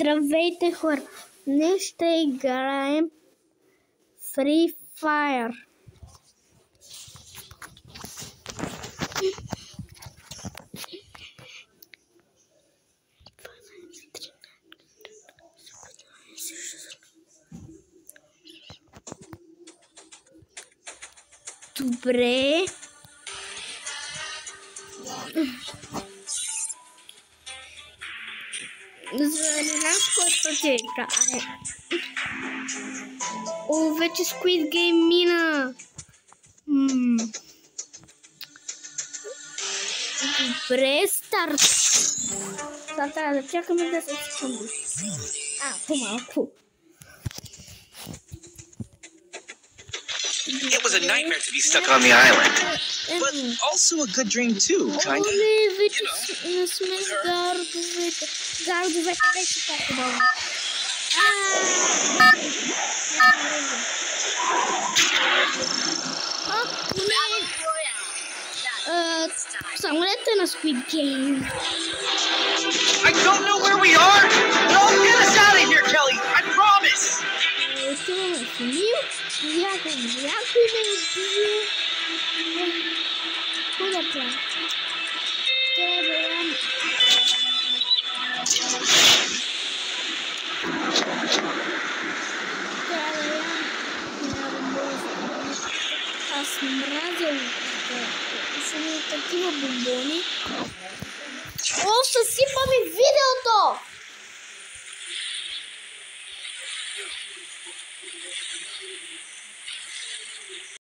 Здравейте хора! Днес ще играем Free Fire. Добре. За не знам с който ще играе. О, вече Squid Game мина. Добре, старт. Сега трябва да чакаме 10 секунди. По-малко. It was a nightmare to be stuck on the island, but also a good dream too, kind of. Не сме с гардовете. Гардовете беше по-хубаво. Самолетът на Squid Game. I don't know where we are, but I'll get us out of here, Kelly. I promise. Отиваме в Емил. Някой да избие. Куда трябва? Аз мразя такива бомбони. О, съсипа ми видеото!